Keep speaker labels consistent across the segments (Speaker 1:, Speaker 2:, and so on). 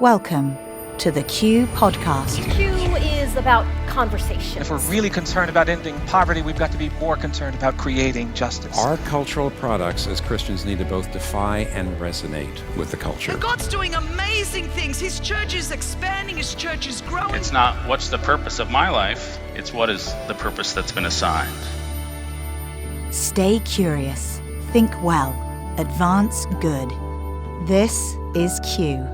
Speaker 1: Welcome to the Q Podcast.
Speaker 2: Q is about conversation.
Speaker 3: If we're really concerned about ending poverty, we've got to be more concerned about creating justice.
Speaker 4: Our cultural products as Christians need to both defy and resonate with the culture.
Speaker 5: And God's doing amazing things. His church is expanding, his church is growing.
Speaker 6: It's not what's the purpose of my life, it's what is the purpose that's been assigned.
Speaker 1: Stay curious, think well, advance good. This is Q.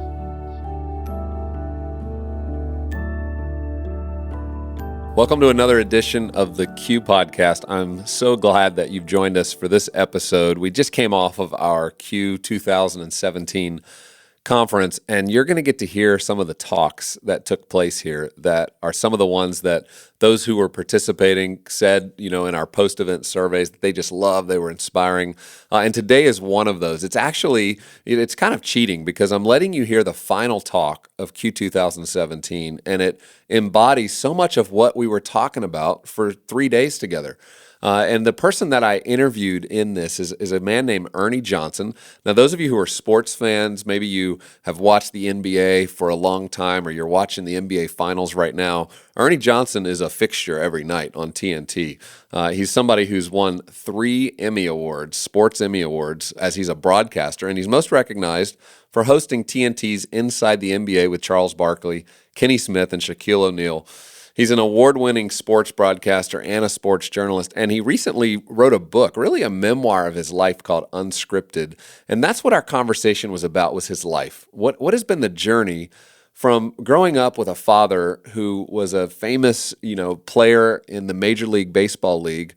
Speaker 7: Welcome to another edition of the Q Podcast. I'm so glad that you've joined us for this episode. We just came off of our Q 2017 conference, and you're going to get to hear some of the talks that took place here that are some of the ones that those who were participating said, in our post-event surveys that they just loved, they were inspiring. And today is one of those. It's kind of cheating because I'm letting you hear the final talk of Q 2017, and it embodies so much of what we were talking about for 3 days together. And the person that I interviewed in this is a man named Ernie Johnson. Now, those of you who are sports fans, maybe you have watched the NBA for a long time or you're watching the NBA Finals right now, Ernie Johnson is a fixture every night on TNT. He's somebody who's won 3 Emmy Awards, Sports Emmy Awards, as he's a broadcaster, and he's most recognized for hosting TNT's Inside the NBA with Charles Barkley, Kenny Smith, and Shaquille O'Neal. He's an award-winning sports broadcaster and a sports journalist, and he recently wrote a book, really a memoir of his life called Unscripted, and that's what our conversation was about, was his life. What has been the journey from growing up with a father who was a famous, player in the Major League Baseball League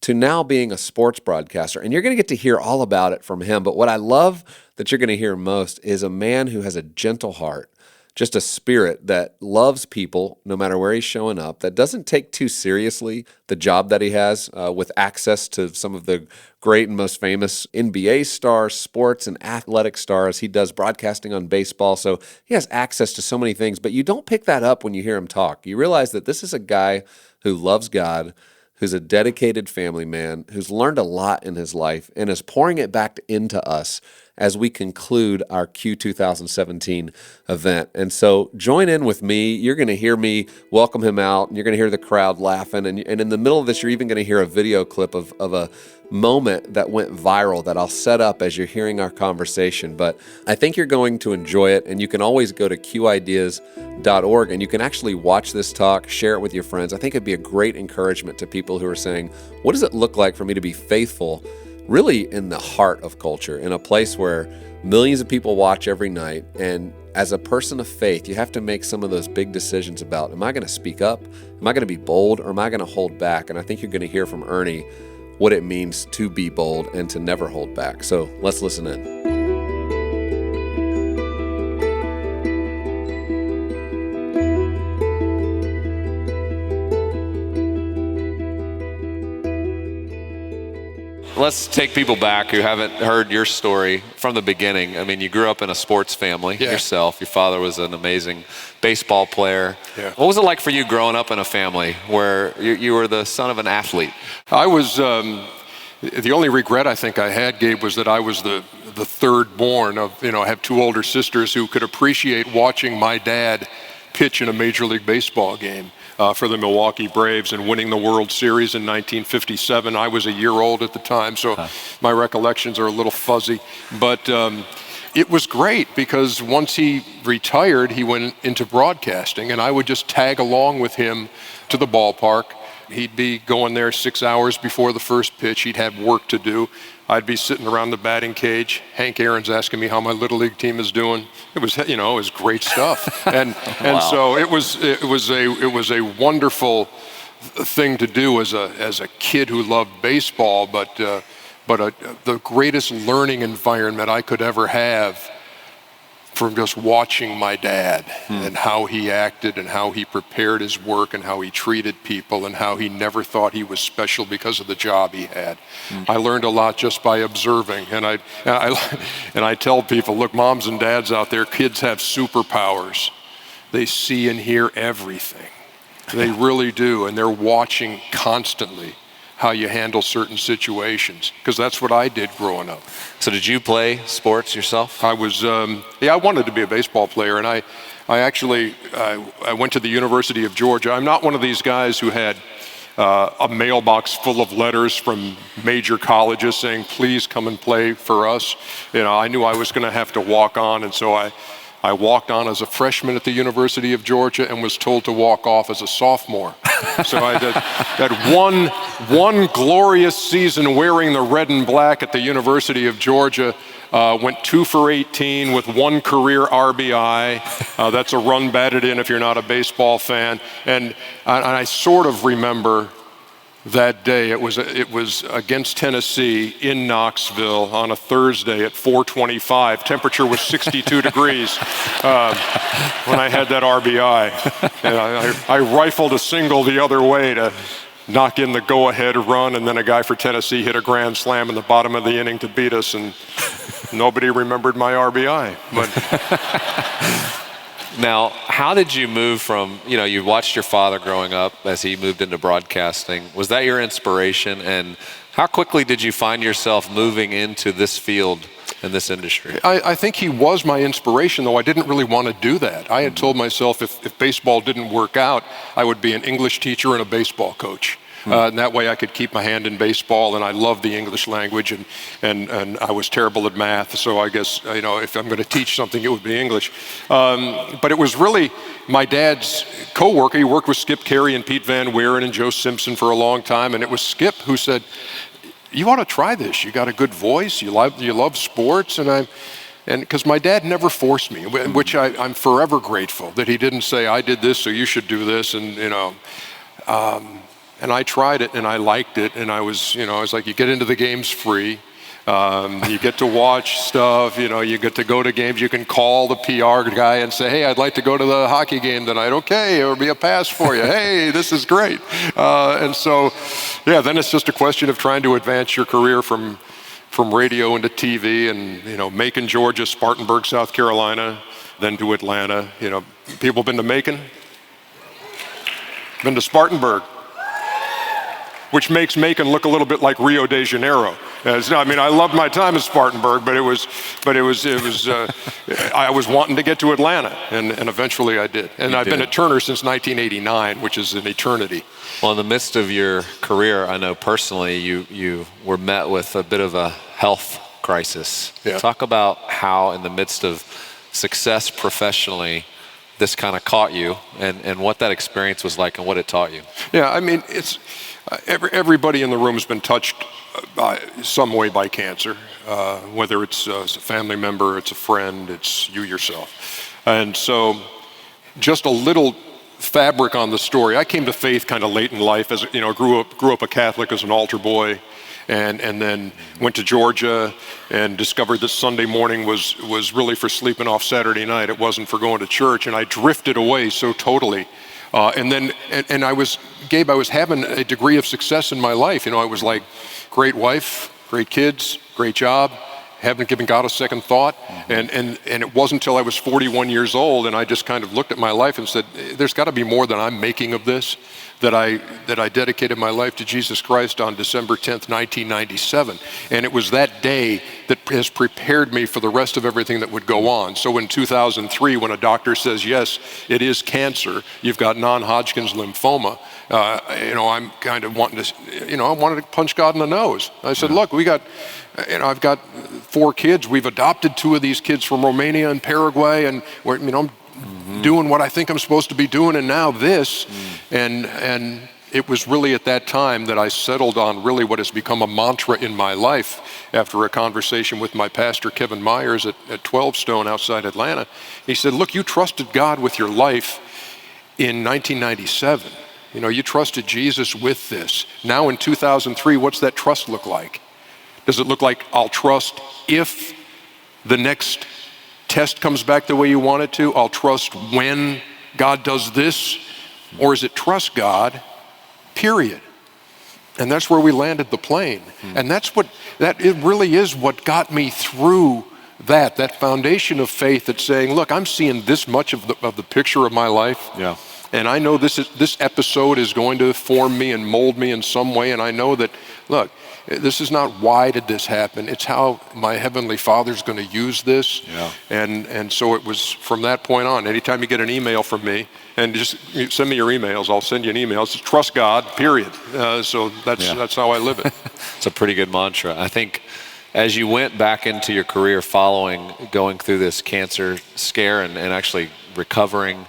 Speaker 7: to now being a sports broadcaster, and you're going to get to hear all about it from him, but what I love that you're going to hear most is a man who has a gentle heart, just a spirit that loves people no matter where he's showing up, that doesn't take too seriously the job that he has with access to some of the great and most famous NBA stars, sports and athletic stars. He does broadcasting on baseball, so he has access to so many things, but you don't pick that up when you hear him talk. You realize that this is a guy who loves God, who's a dedicated family man, who's learned a lot in his life and is pouring it back into us as we conclude our Q 2017 event. And so join in with me. You're going to hear me welcome him out, and you're going to hear the crowd laughing. And in the middle of this, you're even going to hear a video clip of a moment that went viral that I'll set up as you're hearing our conversation. But I think you're going to enjoy it, and you can always go to qideas.org, and you can actually watch this talk, share it with your friends. I think it'd be a great encouragement to people who are saying, what does it look like for me to be faithful really in the heart of culture, in a place where millions of people watch every night, and as a person of faith, you have to make some of those big decisions about, am I going to speak up? Am I going to be bold, or am I going to hold back? And I think you're going to hear from Ernie what it means to be bold and to never hold back. So let's listen in. Let's take people back who haven't heard your story from the beginning. I mean, you grew up in a sports family yourself. Your father was an amazing baseball player. Yeah. What was it like for you growing up in a family where you were the son of an athlete?
Speaker 8: I was, the only regret I think I had, Gabe, was that I was the third born of, I have 2 older sisters who could appreciate watching my dad pitch in a Major League Baseball game. For the Milwaukee Braves and winning the World Series in 1957. I was a year old at the time, so my recollections are a little fuzzy. But it was great because once he retired, he went into broadcasting, and I would just tag along with him to the ballpark. He'd be going there 6 hours before the first pitch. He'd have work to do. I'd be sitting around the batting cage. Hank Aaron's asking me how my little league team is doing. It was, it was great stuff, and so it was a wonderful thing to do as a kid who loved baseball. But the greatest learning environment I could ever have from just watching my dad and how he acted and how he prepared his work and how he treated people and how he never thought he was special because of the job he had. I learned a lot just by observing, and I tell people, look, moms and dads out there, kids have superpowers. They see and hear everything. They really do, and they're watching constantly how you handle certain situations, because that's what I did growing up.
Speaker 7: So did you play sports yourself?
Speaker 8: I was, I wanted to be a baseball player, and I actually went to the University of Georgia. I'm not one of these guys who had a mailbox full of letters from major colleges saying, please come and play for us. I knew I was going to have to walk on, and so I walked on as a freshman at the University of Georgia and was told to walk off as a sophomore. So I had one glorious season wearing the red and black at the University of Georgia. Went 2 for 18 with 1 career RBI. That's a run batted in if you're not a baseball fan. And I sort of remember that day. It was against Tennessee in Knoxville on a Thursday at 4:25. Temperature was 62 degrees when I had that RBI. And I rifled a single the other way to knock in the go-ahead run, and then a guy for Tennessee hit a grand slam in the bottom of the inning to beat us, and nobody remembered my RBI. But
Speaker 7: Now, how did you move from, you watched your father growing up as he moved into broadcasting. Was that your inspiration? And how quickly did you find yourself moving into this field in this industry?
Speaker 8: I think he was my inspiration, though I didn't really want to do that. I had told myself if baseball didn't work out, I would be an English teacher and a baseball coach. And that way I could keep my hand in baseball, and I loved the English language, and I was terrible at math, so I guess, if I'm going to teach something, it would be English. But it was really my dad's co-worker. He worked with Skip Carey and Pete Van Wieren and Joe Simpson for a long time, and it was Skip who said, you ought to try this. You got a good voice, you love sports, and because my dad never forced me, which I'm forever grateful that he didn't say, I did this, so you should do this, and I tried it, and I liked it, and I was like, you get into the games free. You get to watch stuff, you get to go to games. You can call the PR guy and say, hey, I'd like to go to the hockey game tonight. Okay, it'll be a pass for you. Hey, this is great. And so, then it's just a question of trying to advance your career from radio into TV, and, Macon, Georgia, Spartanburg, South Carolina, then to Atlanta. People been to Macon? Been to Spartanburg? Which makes Macon look a little bit like Rio de Janeiro. I loved my time at Spartanburg, but I was wanting to get to Atlanta, and eventually I did. And I've been at Turner since 1989, which is an eternity.
Speaker 7: Well, in the midst of your career, I know personally you were met with a bit of a health crisis.
Speaker 8: Yeah.
Speaker 7: Talk about how in the midst of success professionally, this kind of caught you, and what that experience was like and what it taught you.
Speaker 8: Yeah, it's everybody in the room has been touched some way by cancer, whether it's a family member, it's a friend, it's you yourself. And so just a little fabric on the story. I came to faith kind of late in life, as grew up a Catholic as an altar boy, and then went to Georgia and discovered that Sunday morning was really for sleeping off Saturday night. It wasn't for going to church, and I drifted away so totally. And I was having a degree of success in my life. I was like, great wife, great kids, great job, haven't given God a second thought. And it wasn't until I was 41 years old, and I just kind of looked at my life and said, there's got to be more than I'm making of this, that I dedicated my life to Jesus Christ on December 10th, 1997. And it was that day that has prepared me for the rest of everything that would go on. So in 2003, when a doctor says, yes, it is cancer, you've got non-Hodgkin's lymphoma, I'm kind of wanting to, I wanted to punch God in the nose. I said, look, I've got 4 kids. We've adopted 2 of these kids from Romania and Paraguay, and we're, doing what I think I'm supposed to be doing, and now this. And it was really at that time that I settled on really what has become a mantra in my life after a conversation with my pastor, Kevin Myers, at 12 Stone outside Atlanta. He said, look, you trusted God with your life in 1997. You trusted Jesus with this. Now in 2003, what's that trust look like? Does it look like I'll trust if the next test comes back the way you want it to? I'll trust when God does this? Or is it trust God, period? And that's where we landed the plane. And it really is what got me through that foundation of faith that's saying, look, I'm seeing this much of the picture of my life.
Speaker 7: Yeah.
Speaker 8: And I know this episode is going to form me and mold me in some way. And I know that, look, this is not why did this happen. It's how my Heavenly Father's going to use this.
Speaker 7: Yeah.
Speaker 8: And so it was from that point on. Anytime you get an email from me, and just send me your emails, I'll send you an email. It's just trust God, period. So that's how I live it.
Speaker 7: It's a pretty good mantra. I think as you went back into your career following going through this cancer scare and actually recovering,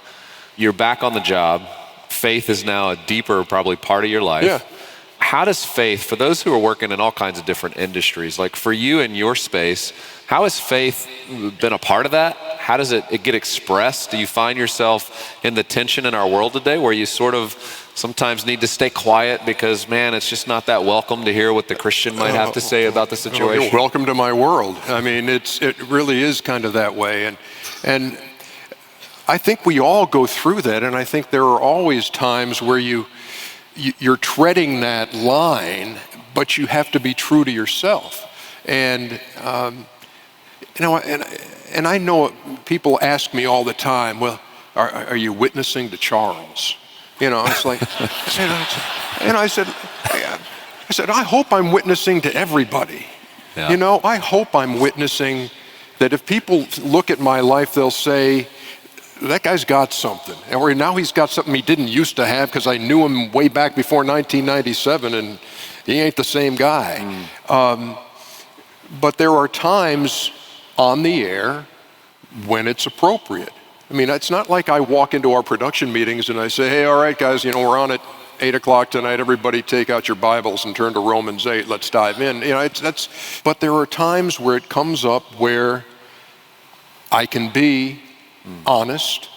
Speaker 7: you're back on the job. Faith is now a deeper probably part of your life.
Speaker 8: Yeah.
Speaker 7: How does faith, for those who are working in all kinds of different industries, like for you in your space, how has faith been a part of that? How does it get expressed? Do you find yourself in the tension in our world today where you sort of sometimes need to stay quiet because, man, it's just not that welcome to hear what the Christian might have to say about the situation?
Speaker 8: Welcome to my world. I mean, it really is kind of that way. And I think we all go through that, and I think there are always times where you're treading that line, but you have to be true to yourself. And and I know people ask me all the time, well, are you witnessing to Charles? It's like, I said, I hope I'm witnessing to everybody.
Speaker 7: Yeah.
Speaker 8: I hope I'm witnessing that if people look at my life, they'll say, that guy's got something. Or now he's got something he didn't used to have because I knew him way back before 1997 and he ain't the same guy. But there are times on the air when it's appropriate. I mean, it's not like I walk into our production meetings and I say, hey, all right, guys, we're on at 8 o'clock tonight. Everybody take out your Bibles and turn to Romans 8. Let's dive in. But there are times where it comes up where I can be honest.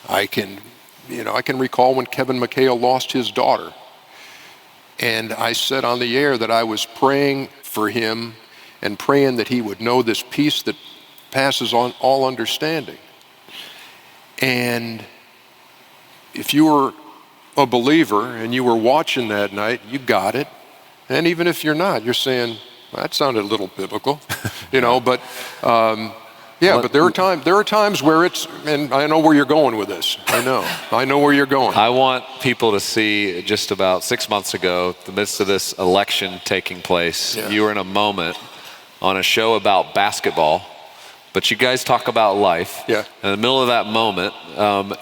Speaker 8: I can recall when Kevin McHale lost his daughter. And I said on the air that I was praying for him and praying that he would know this peace that passes on all understanding. And if you were a believer and you were watching that night, you got it. And even if you're not, you're saying, well, that sounded a little biblical, but but there are times where it's, and I know where you're going with this. I know where you're going.
Speaker 7: I want people to see just about 6 months ago, in the midst of this election taking place, you were in a moment on a show about basketball, but you guys talk about life.
Speaker 8: Yeah.
Speaker 7: In the middle of that moment,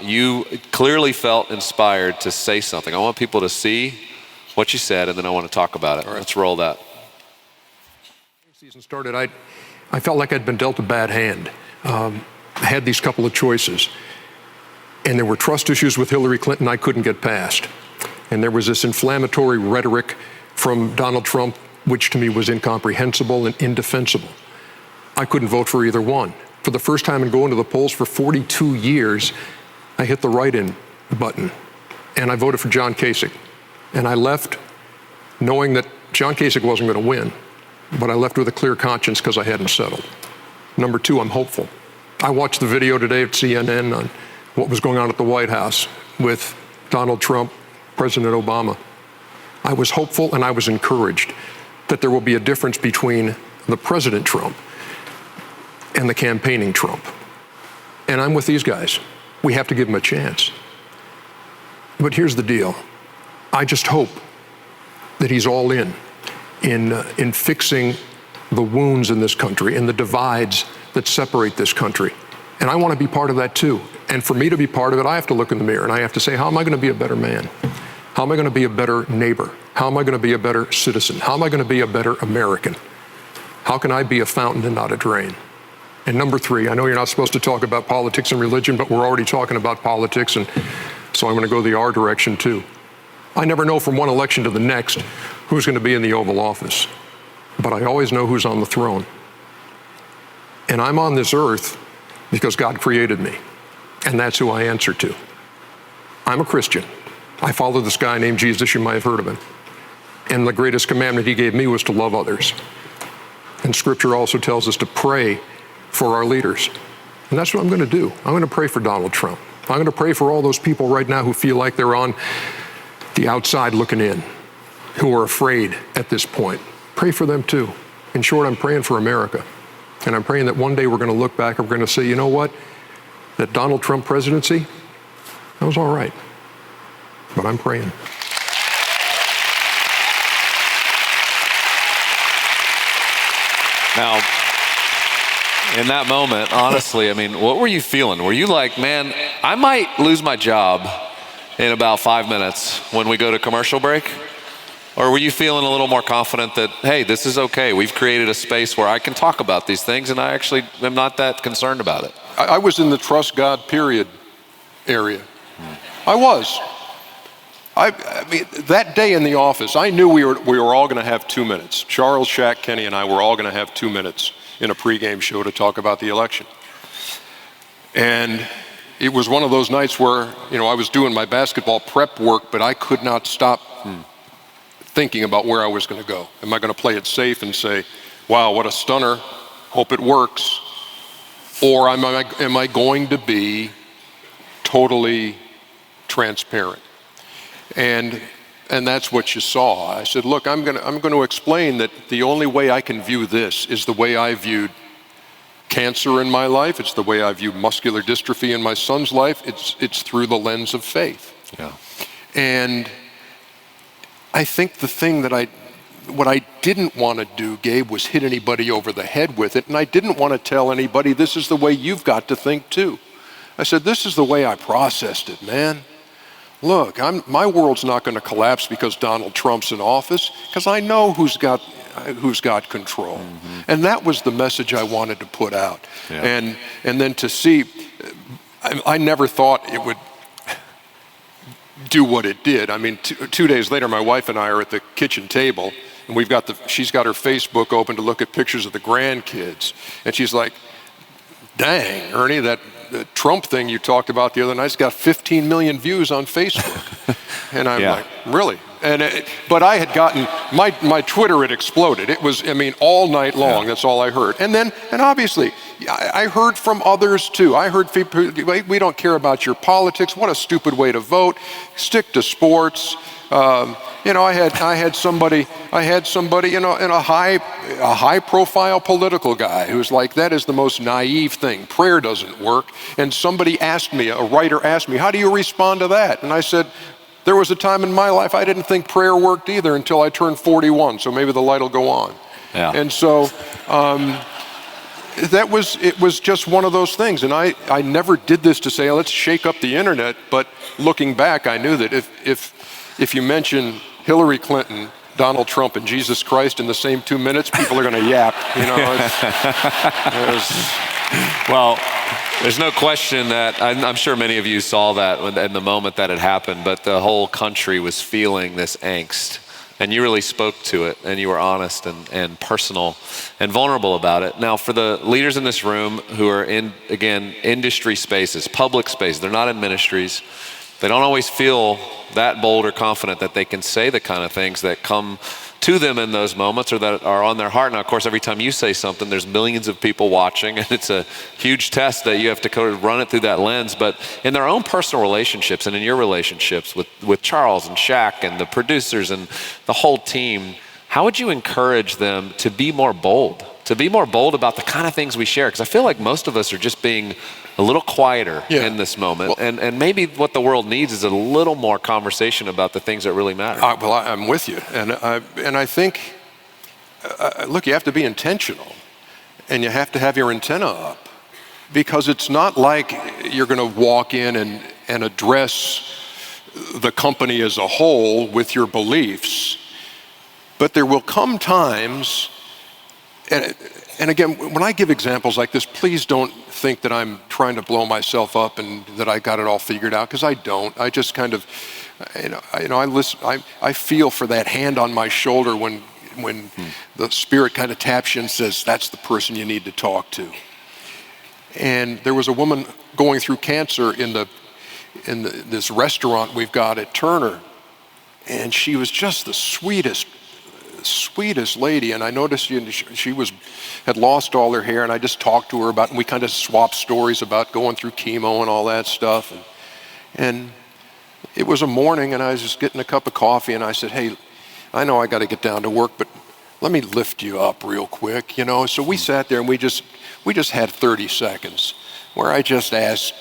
Speaker 7: you clearly felt inspired to say something. I want people to see what you said, and then I want to talk about it. All right. Let's roll that.
Speaker 9: Season started, I felt like I'd been dealt a bad hand. I had these couple of choices. And there were trust issues with Hillary Clinton I couldn't get past. And there was this inflammatory rhetoric from Donald Trump, which to me was incomprehensible and indefensible. I couldn't vote for either one. For the first time in going to the polls for 42 years, I hit the write-in button. And I voted for John Kasich. And I left knowing that John Kasich wasn't going to win. But I left with a clear conscience because I hadn't settled. Number two, I'm hopeful. I watched the video today at CNN on what was going on at the White House with Donald Trump, President Obama. I was hopeful and I was encouraged that there will be a difference between the President Trump and the campaigning Trump. And I'm with these guys. We have to give them a chance. But here's the deal. I just hope that he's all in fixing the wounds in this country and the divides that separate this country. And I want to be part of that too. And for me to be part of it, I have to look in the mirror and I have to say, how am I going to be a better man? How am I going to be a better neighbor? How am I going to be a better citizen? How am I going to be a better American? How can I be a fountain and not a drain? And number three, I know you're not supposed to talk about politics and religion, but we're already talking about politics, and so I'm going to go the R direction too. I never know from one election to the next who's going to be in the Oval Office, but I always know who's on the throne. And I'm on this earth because God created me, and that's who I answer to. I'm a Christian. I follow this guy named Jesus. You might have heard of him. And the greatest commandment he gave me was to love others. And Scripture also tells us to pray for our leaders. And that's what I'm going to do. I'm going to pray for Donald Trump. I'm going to pray for all those people right now who feel like they're on the outside looking in, who are afraid at this point. Pray for them too. In short, I'm praying for America. And I'm praying that one day we're going to look back and we're going to say, you know what? That Donald Trump presidency, I was all right. But I'm praying.
Speaker 7: Now, in that moment, honestly, I mean, what were you feeling? Were you like, man, I might lose my job in about 5 minutes when we go to commercial break? Or were you feeling a little more confident that, hey, this is okay. We've created a space where I can talk about these things and I actually am not that concerned about it?
Speaker 8: I was in the trust God period area. I was. I mean, that day in the office, I knew we were all going to have 2 minutes. Charles, Shaq, Kenny, and I were all going to have 2 minutes in a pregame show to talk about the election. And it was one of those nights where, I was doing my basketball prep work, but I could not stop thinking about where I was going to go. Am I going to play it safe and say, wow, what a stunner, hope it works? Or am I going to be totally transparent? And that's what you saw. I said, look, I'm going to explain that the only way I can view this is the way I viewed cancer in my life. It's the way I view muscular dystrophy in my son's life. It's through the lens of faith.
Speaker 7: Yeah.
Speaker 8: And I think the thing what I didn't want to do, Gabe, was hit anybody over the head with it. And I didn't want to tell anybody, this is the way you've got to think too. I said, this is the way I processed it, man. Look, my world's not going to collapse because Donald Trump's in office, because I know who's got control. Mm-hmm. And that was the message I wanted to put out. Yeah. And then to see, I never thought it would do what it did. I mean, 2 days later, my wife and I are at the kitchen table, and she's got her Facebook open to look at pictures of the grandkids. And she's like, dang, Ernie, that Trump thing you talked about the other night's got 15 million views on Facebook. And I'm like, really? But I had gotten, my Twitter had exploded. It was, all night long, that's all I heard. And obviously, I heard from others too. I heard people, we don't care about your politics. What a stupid way to vote. Stick to sports. I had somebody, in a high profile political guy who's like, that is the most naive thing. Prayer doesn't work. And somebody a writer asked me, how do you respond to that? And I said, there was a time in my life I didn't think prayer worked either until I turned 41, so maybe the light will go on. Yeah. And so it was just one of those things. And I never did this to say, let's shake up the internet, but looking back, I knew that if you mention Hillary Clinton, Donald Trump, and Jesus Christ in the same 2 minutes, people are going to yap.
Speaker 7: Well, there's no question that I'm sure many of you saw that in the moment that it happened, but the whole country was feeling this angst. And you really spoke to it, and you were honest and personal and vulnerable about it. Now, for the leaders in this room who are in, again, industry spaces, public spaces, they're not in ministries, they don't always feel that bold or confident that they can say the kind of things that come to them in those moments or that are on their heart. Now, of course, every time you say something, there's millions of people watching, and it's a huge test that you have to kind of run it through that lens. But in their own personal relationships and in your relationships with Charles and Shaq and the producers and the whole team, how would you encourage them to be more bold about the kind of things we share? Because I feel like most of us are just being a little quieter in this moment. Well, and maybe what the world needs is a little more conversation about the things that really matter.
Speaker 8: I'm with you. And I think, look, you have to be intentional. And you have to have your antenna up. Because it's not like you're going to walk in and address the company as a whole with your beliefs. But there will come times, and again, when I give examples like this, please don't think that I'm trying to blow myself up and that I got it all figured out, because I don't. I just kind of, I listen. I feel for that hand on my shoulder when the Spirit kind of taps you and says, that's the person you need to talk to. And there was a woman going through cancer in this restaurant we've got at Turner, and she was just the sweetest lady. And I noticed she had lost all her hair, and I just talked to her about, and we kind of swapped stories about going through chemo and all that stuff. And it was a morning, and I was just getting a cup of coffee, and I said, hey, I know I got to get down to work, but let me lift you up real quick, So we sat there, and we just had 30 seconds where I just asked,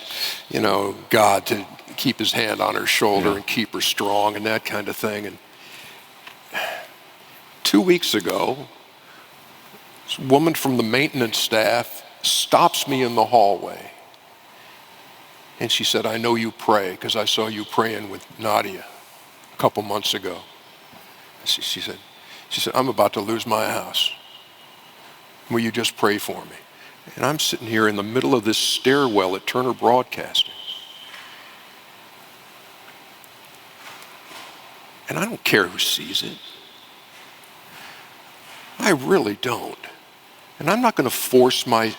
Speaker 8: God to keep his hand on her shoulder and keep her strong and that kind of thing. And 2 weeks ago, this woman from the maintenance staff stops me in the hallway. And she said, I know you pray because I saw you praying with Nadia a couple months ago. She said, I'm about to lose my house. Will you just pray for me? And I'm sitting here in the middle of this stairwell at Turner Broadcasting. And I don't care who sees it. I really don't. And I'm not going to force my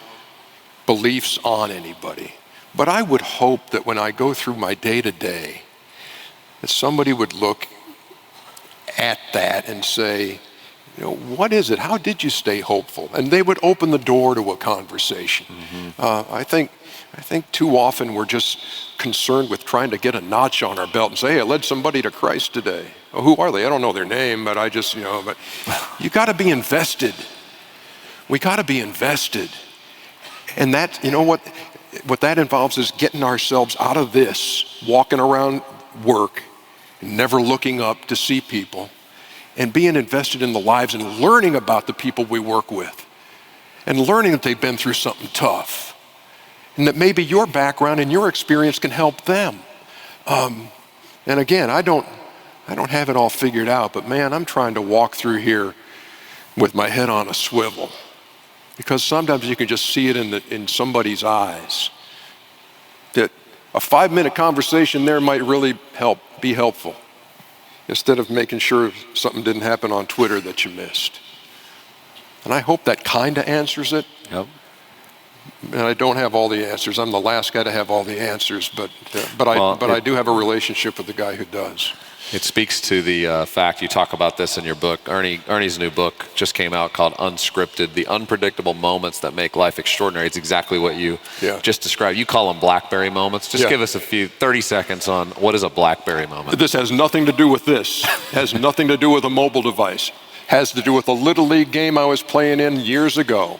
Speaker 8: beliefs on anybody. But I would hope that when I go through my day-to-day, that somebody would look at that and say, what is it? How did you stay hopeful? And they would open the door to a conversation. I think too often we're just concerned with trying to get a notch on our belt and say, hey, I led somebody to Christ today. Oh, who are they? I don't know their name, but I just, but you got to be invested. We got to be invested. And that, what that involves is getting ourselves out of this, walking around work, never looking up to see people, and being invested in the lives and learning about the people we work with, and learning that they've been through something tough, and that maybe your background and your experience can help them. And again, I don't have it all figured out, but man, I'm trying to walk through here with my head on a swivel, because sometimes you can just see it in somebody's eyes that a 5-minute conversation there might really be helpful, instead of making sure something didn't happen on Twitter that you missed. And I hope that kind of answers it.
Speaker 7: Yep.
Speaker 8: And I don't have all the answers. I'm the last guy to have all the answers, but I do have a relationship with the guy who does.
Speaker 7: It speaks to the fact you talk about this in your book. Ernie's new book just came out called Unscripted, the unpredictable moments that make life extraordinary. It's exactly what you just described. You call them BlackBerry moments. Just give us 30 seconds on what is a BlackBerry moment.
Speaker 8: This has nothing to do with this. Has nothing to do with a mobile device. Has to do with a Little League game I was playing in years ago.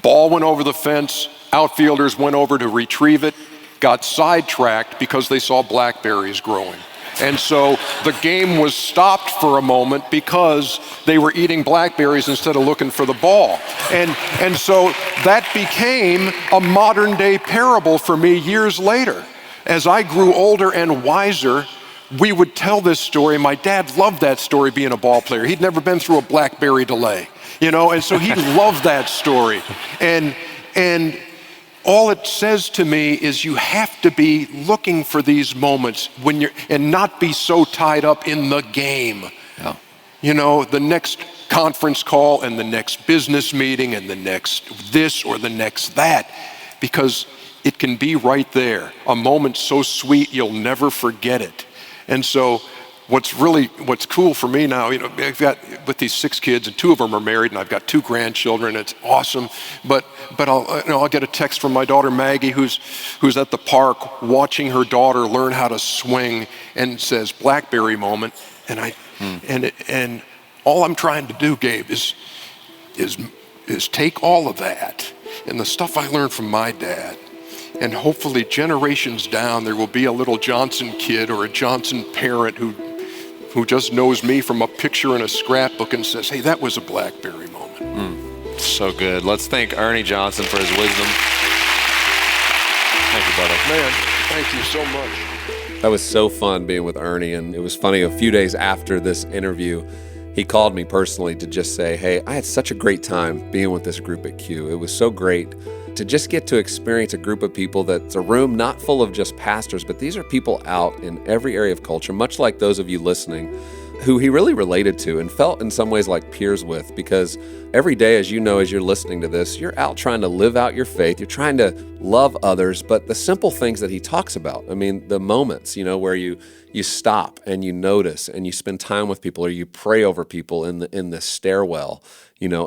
Speaker 8: Ball went over the fence, outfielders went over to retrieve it, got sidetracked because they saw blackberries growing. And so the game was stopped for a moment because they were eating blackberries instead of looking for the ball. And so that became a modern day parable for me years later. As I grew older and wiser, we would tell this story. My dad loved that story being a ball player. He'd never been through a blackberry delay, and so he loved that story. And all it says to me is you have to be looking for these moments and not be so tied up in the game. Yeah. The next conference call and the next business meeting and the next this or the next that, because it can be right there. A moment so sweet you'll never forget it. And so what's cool for me now, I've got with these 6 kids and 2 of them are married and I've got 2 grandchildren. It's awesome. But I'll get a text from my daughter Maggie who's at the park watching her daughter learn how to swing and says BlackBerry moment. And all I'm trying to do, Gabe, is take all of that and the stuff I learned from my dad. And hopefully generations down, there will be a little Johnson kid or a Johnson parent who just knows me from a picture in a scrapbook and says, hey, that was a BlackBerry moment.
Speaker 7: So good. Let's thank Ernie Johnson for his wisdom. Thank you, brother.
Speaker 8: Man, thank you so much.
Speaker 7: That was so fun being with Ernie, and it was funny, a few days after this interview, he called me personally to just say, hey, I had such a great time being with this group at Q. It was so great to just get to experience a group of people that's a room not full of just pastors, but these are people out in every area of culture, much like those of you listening, who he really related to and felt in some ways like peers with, because every day, as you know, as you're listening to this, you're out trying to live out your faith, you're trying to love others, but the simple things that he talks about, the moments, where you stop and you notice and you spend time with people, or you pray over people in the stairwell,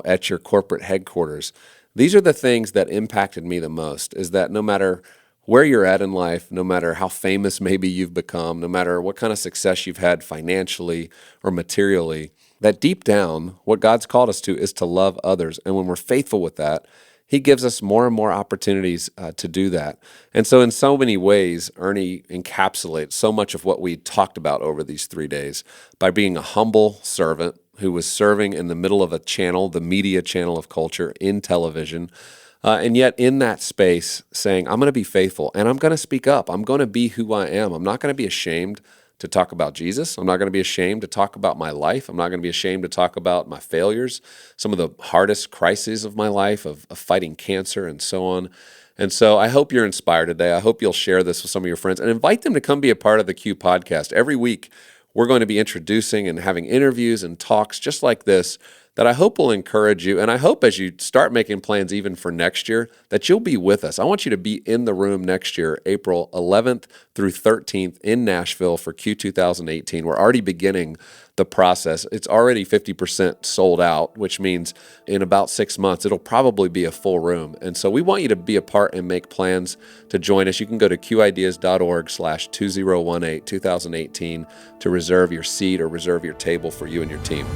Speaker 7: at your corporate headquarters. These are the things that impacted me the most, is that no matter where you're at in life, no matter how famous maybe you've become, no matter what kind of success you've had financially or materially, that deep down, what God's called us to is to love others. And when we're faithful with that, He gives us more and more opportunities to do that. And so in so many ways, Ernie encapsulates so much of what we talked about over these 3 days by being a humble servant who was serving in the middle of a channel, the media channel of culture in television, and yet in that space saying, I'm going to be faithful and I'm going to speak up. I'm going to be who I am. I'm not going to be ashamed to talk about Jesus. I'm not going to be ashamed to talk about my life. I'm not going to be ashamed to talk about my failures, some of the hardest crises of my life, of fighting cancer and so on. And so I hope you're inspired today. I hope you'll share this with some of your friends and invite them to come be a part of the Q podcast. Every week, we're going to be introducing and having interviews and talks just like this that I hope will encourage you. And I hope as you start making plans even for next year, that you'll be with us. I want you to be in the room next year, April 11th through 13th in Nashville for Q 2018. We're already beginning the process. It's already 50% sold out, which means in about 6 months, it'll probably be a full room. And so we want you to be a part and make plans to join us. You can go to qideas.org/2018 to reserve your seat or reserve your table for you and your team.